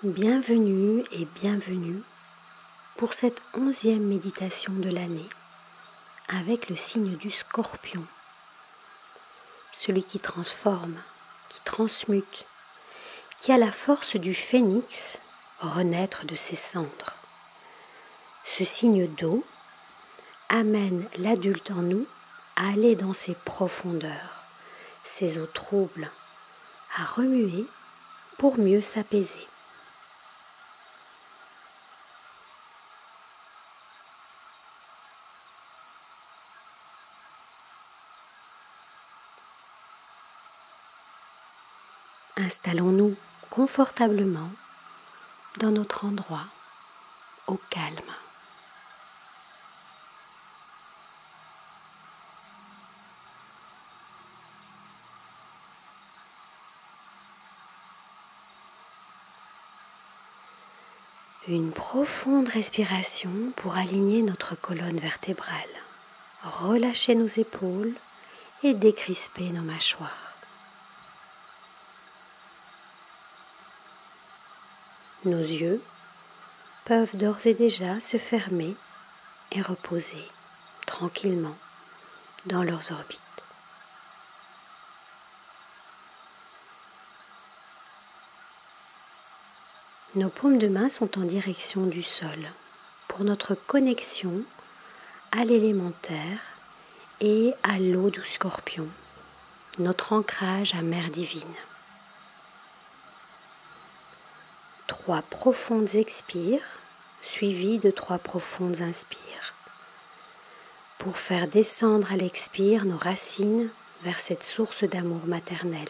Bienvenue et bienvenue pour cette 11e méditation de l'année avec le signe du Scorpion, celui qui transforme, qui transmute, qui a la force du phénix renaître de ses cendres. Ce signe d'eau amène l'adulte en nous à aller dans ses profondeurs, ses eaux troubles, à remuer pour mieux s'apaiser. Installons-nous confortablement dans notre endroit, au calme. Une profonde respiration pour aligner notre colonne vertébrale, relâcher nos épaules et décrisper nos mâchoires. Nos yeux peuvent d'ores et déjà se fermer et reposer tranquillement dans leurs orbites. Nos paumes de main sont en direction du sol pour notre connexion à l'élémentaire et à l'eau du Scorpion, notre ancrage à Mère Divine. 3 profondes expires suivies de 3 profondes inspires pour faire descendre à l'expire nos racines vers cette source d'amour maternel,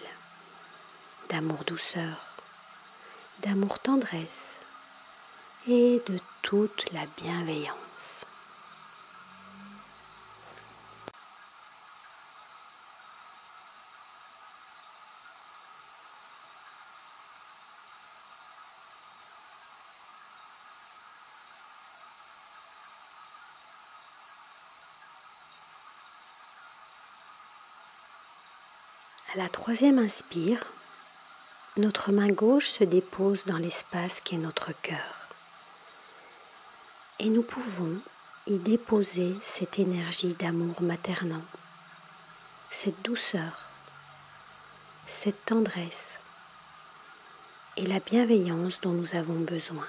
d'amour douceur, d'amour tendresse et de toute la bienveillance. À la 3e inspire, notre main gauche se dépose dans l'espace qu'est notre cœur. Et nous pouvons y déposer cette énergie d'amour maternant, cette douceur, cette tendresse et la bienveillance dont nous avons besoin.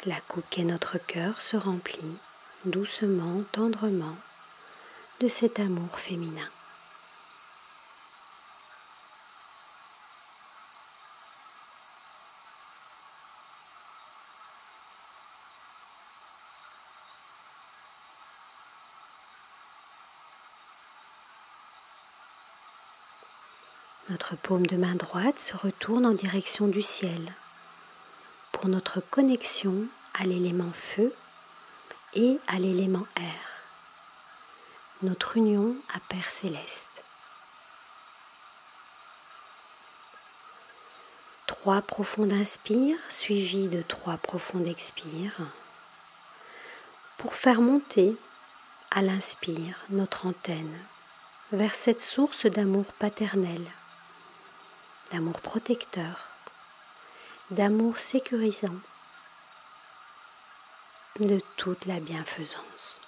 La coupe qu'est notre cœur se remplit doucement, tendrement de cet amour féminin. Notre paume de main droite se retourne en direction du ciel pour notre connexion à l'élément feu et à l'élément air, notre union à Père Céleste. 3 profondes inspires suivies de 3 profondes expires pour faire monter à l'inspire notre antenne vers cette source d'amour paternel, d'amour protecteur, d'amour sécurisant, de toute la bienfaisance.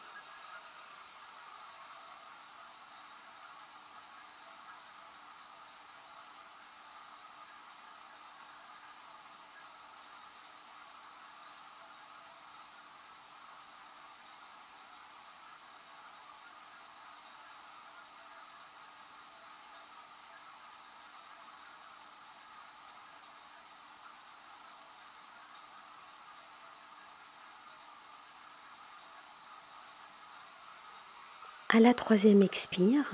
À la 3e expire,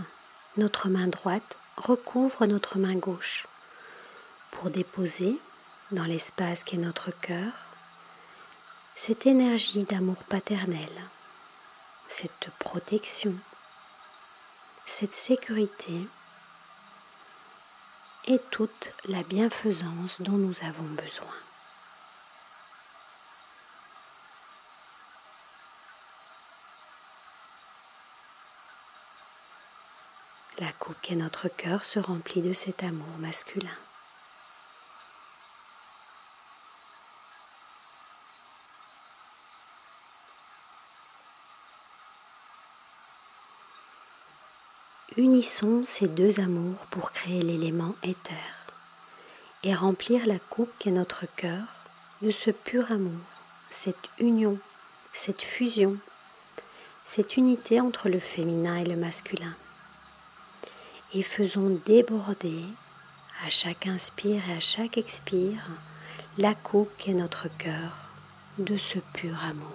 notre main droite recouvre notre main gauche pour déposer dans l'espace qu'est notre cœur cette énergie d'amour paternel, cette protection, cette sécurité et toute la bienfaisance dont nous avons besoin. La coupe qu'est notre cœur se remplit de cet amour masculin. Unissons ces deux amours pour créer l'élément éther et remplir la coupe qu'est notre cœur de ce pur amour, cette union, cette fusion, cette unité entre le féminin et le masculin. Et faisons déborder, à chaque inspire et à chaque expire, la coupe qu'est notre cœur de ce pur amour.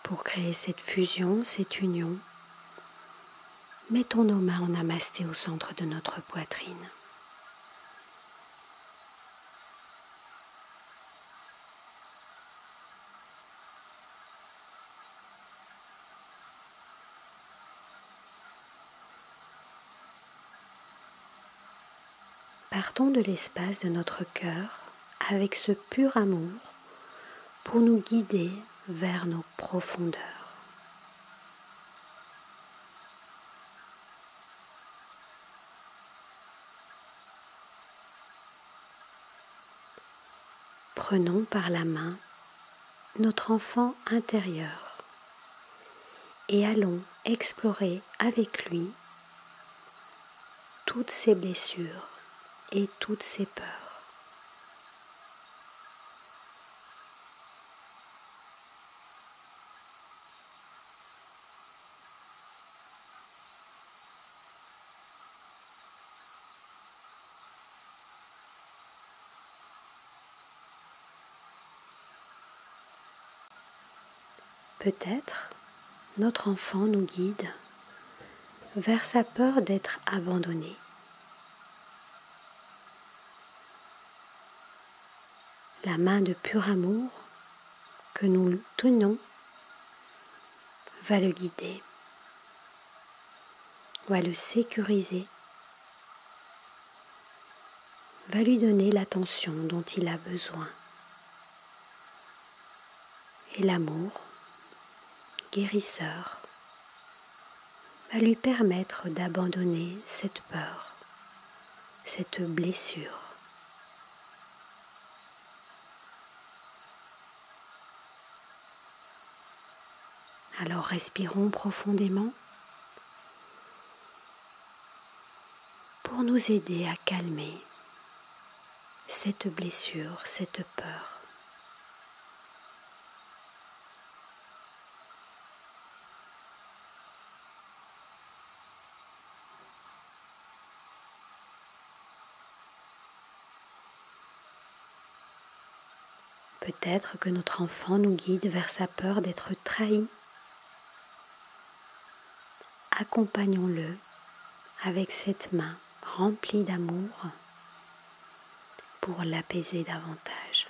Pour créer cette fusion, cette union, mettons nos mains en namasté au centre de notre poitrine. Partons de l'espace de notre cœur avec ce pur amour pour nous guider vers nos profondeurs. Prenons par la main notre enfant intérieur et allons explorer avec lui toutes ses blessures et toutes ses peurs. Peut-être notre enfant nous guide vers sa peur d'être abandonné. La main de pur amour que nous tenons va le guider, va le sécuriser, va lui donner l'attention dont il a besoin. Et l'amour, guérisseur, va lui permettre d'abandonner cette peur, cette blessure. Alors respirons profondément pour nous aider à calmer cette blessure, cette peur. Peut-être que notre enfant nous guide vers sa peur d'être trahi. Accompagnons-le avec cette main remplie d'amour pour l'apaiser davantage.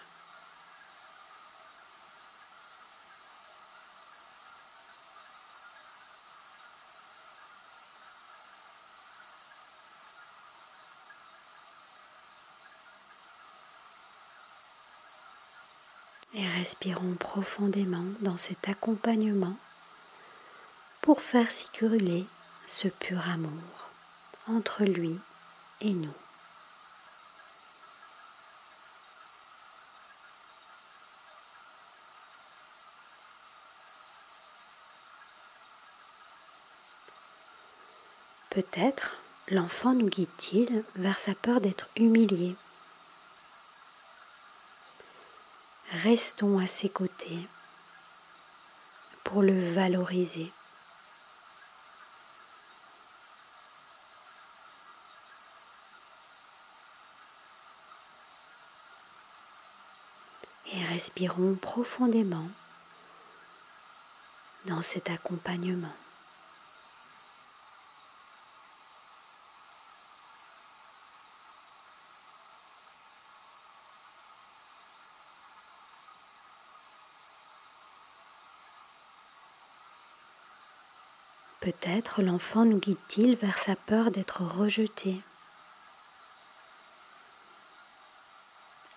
Et respirons profondément dans cet accompagnement pour faire circuler ce pur amour entre lui et nous. Peut-être l'enfant nous guide-t-il vers sa peur d'être humilié. Restons à ses côtés pour le valoriser. Et respirons profondément dans cet accompagnement. Peut-être l'enfant nous guide-t-il vers sa peur d'être rejeté.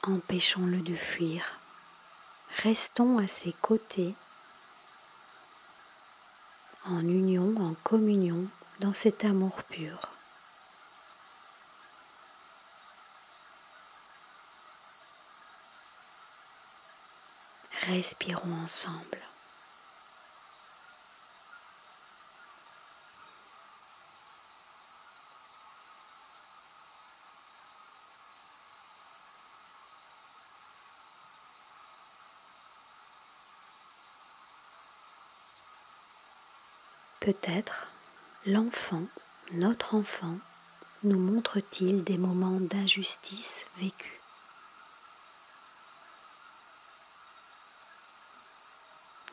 Empêchons-le de fuir. Restons à ses côtés, en union, en communion, dans cet amour pur. Respirons ensemble. Peut-être l'enfant, notre enfant, nous montre-t-il des moments d'injustice vécus.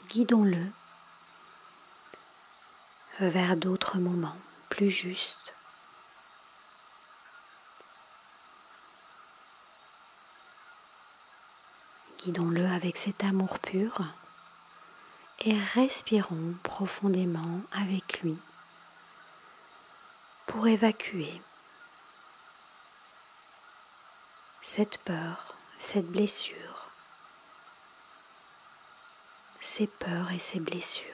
Guidons-le vers d'autres moments plus justes. Guidons-le avec cet amour pur et respirons profondément avec lui pour évacuer cette peur, cette blessure, ces peurs et ces blessures.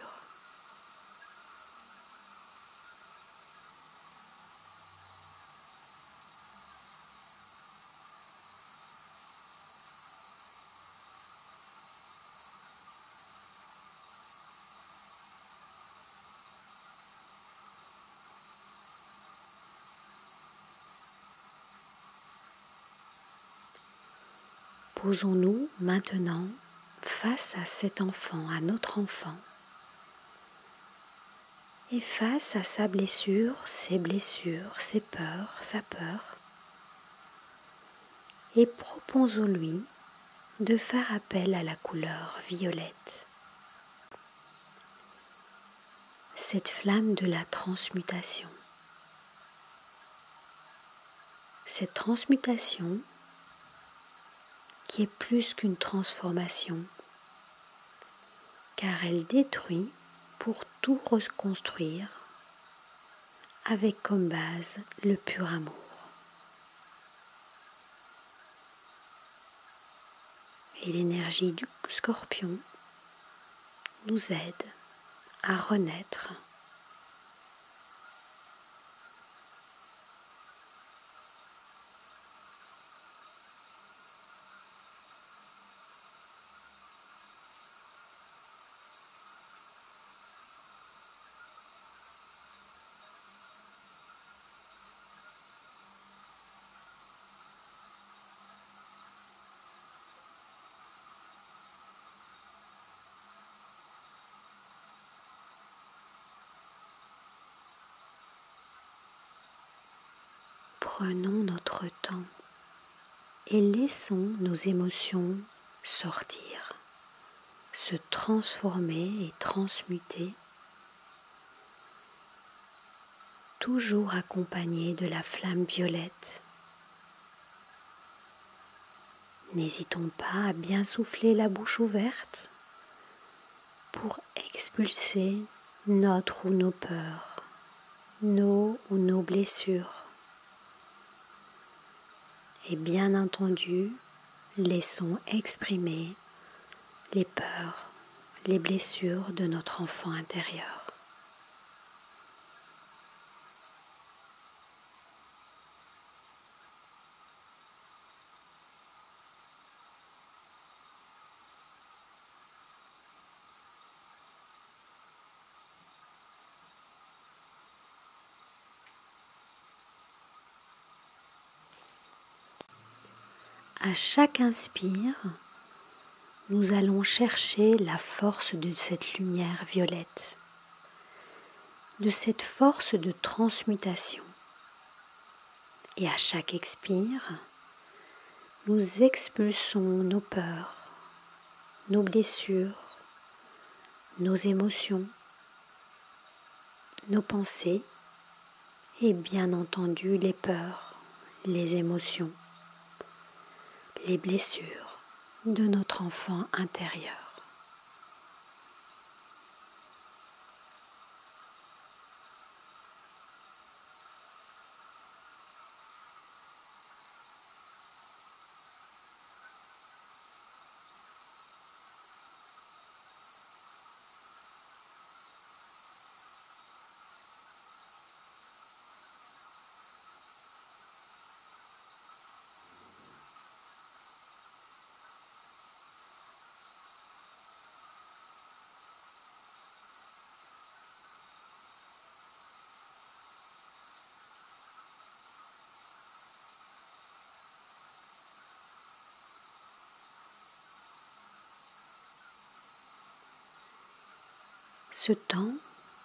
Posons-nous maintenant face à cet enfant, à notre enfant, et face à sa blessure, ses peurs, sa peur, et proposons-lui de faire appel à la couleur violette, cette flamme de la transmutation. Cette transmutation qui est plus qu'une transformation, car elle détruit pour tout reconstruire avec comme base le pur amour. Et l'énergie du Scorpion nous aide à renaître. Prenons notre temps et laissons nos émotions sortir, se transformer et transmuter, toujours accompagnées de la flamme violette. N'hésitons pas à bien souffler la bouche ouverte pour expulser notre ou nos peurs, nos ou nos blessures. Et bien entendu, laissons exprimer les peurs, les blessures de notre enfant intérieur. À chaque inspire, nous allons chercher la force de cette lumière violette, de cette force de transmutation. Et à chaque expire, nous expulsons nos peurs, nos blessures, nos émotions, nos pensées et bien entendu les peurs, les émotions, les blessures de notre enfant intérieur. ce temps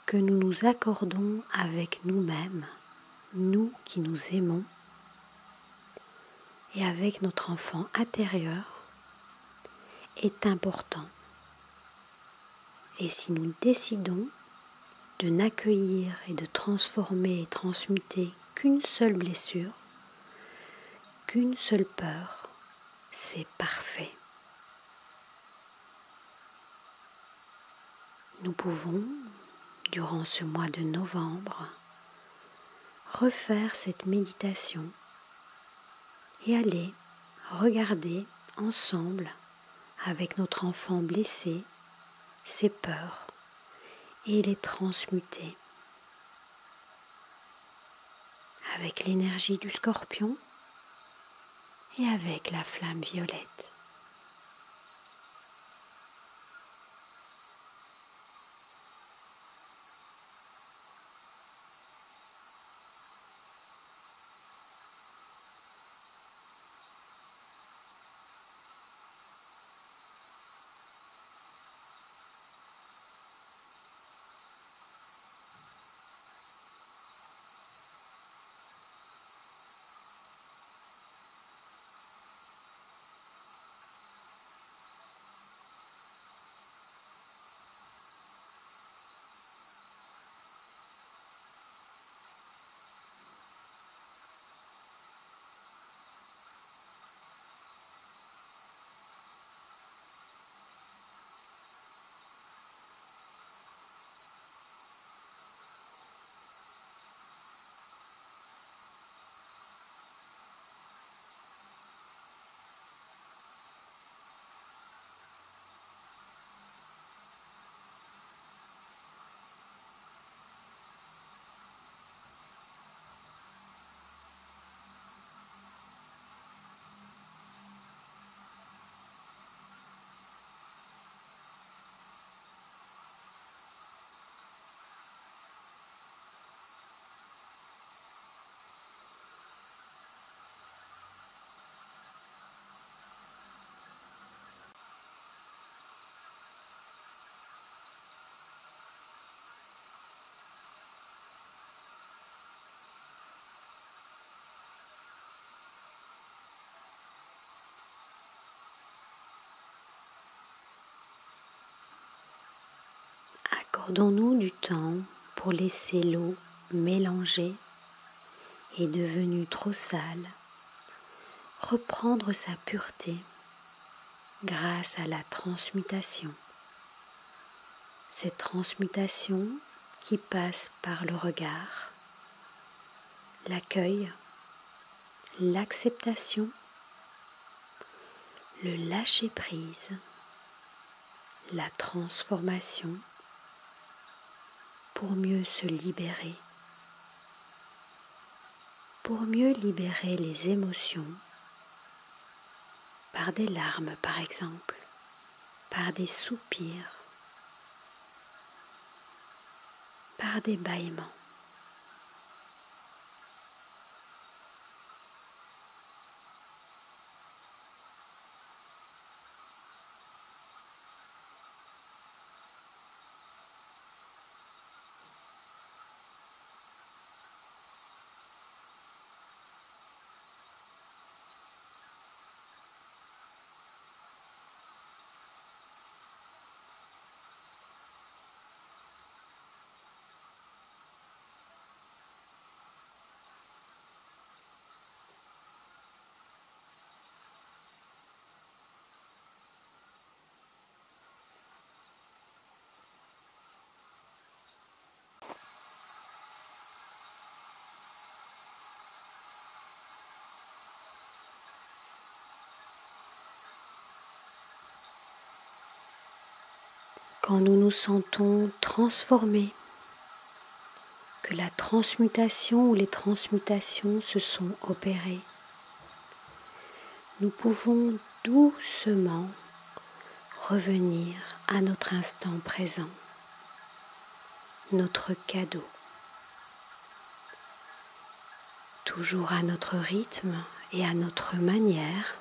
que nous nous accordons avec nous-mêmes, nous qui nous aimons, et avec notre enfant intérieur, est important. Et si nous décidons de n'accueillir et de transformer et transmuter qu'une seule blessure, qu'une seule peur, c'est parfait. Nous pouvons, durant ce mois de novembre, refaire cette méditation et aller regarder ensemble avec notre enfant blessé ses peurs et les transmuter avec l'énergie du scorpion et avec la flamme violette. Accordons-nous du temps pour laisser l'eau mélangée et devenue trop sale reprendre sa pureté grâce à la transmutation. Cette transmutation qui passe par le regard, l'accueil, l'acceptation, le lâcher-prise, la transformation pour mieux se libérer, pour mieux libérer les émotions par des larmes par exemple, par des soupirs, par des bâillements. Quand nous nous sentons transformés, que la transmutation ou les transmutations se sont opérées, nous pouvons doucement revenir à notre instant présent, notre cadeau, toujours à notre rythme et à notre manière,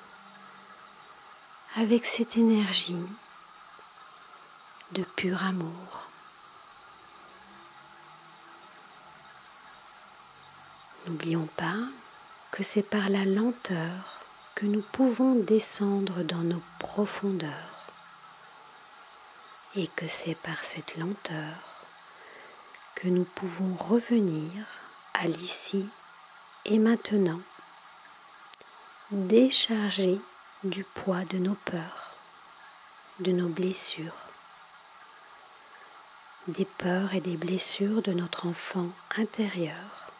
avec cette énergie de pur amour. N'oublions pas que c'est par la lenteur que nous pouvons descendre dans nos profondeurs et que c'est par cette lenteur que nous pouvons revenir à l'ici et maintenant, décharger du poids de nos peurs, de nos blessures, des peurs et des blessures de notre enfant intérieur,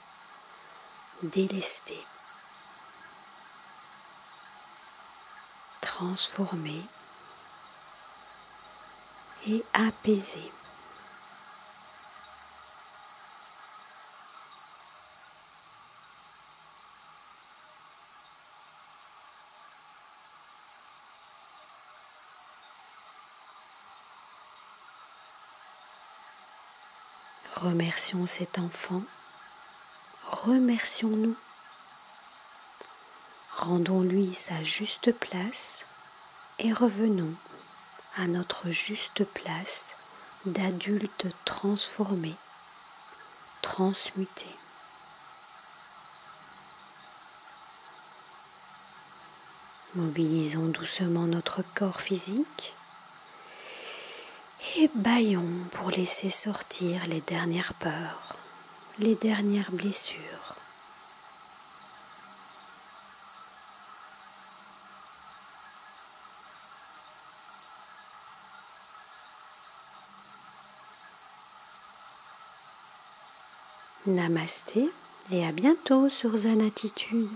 délesté, transformé et apaisé. Remercions cet enfant, remercions-nous, rendons-lui sa juste place et revenons à notre juste place d'adulte transformé, transmuté. Mobilisons doucement notre corps physique et bâillons pour laisser sortir les dernières peurs, les dernières blessures. Namasté et à bientôt sur Zen Attitude.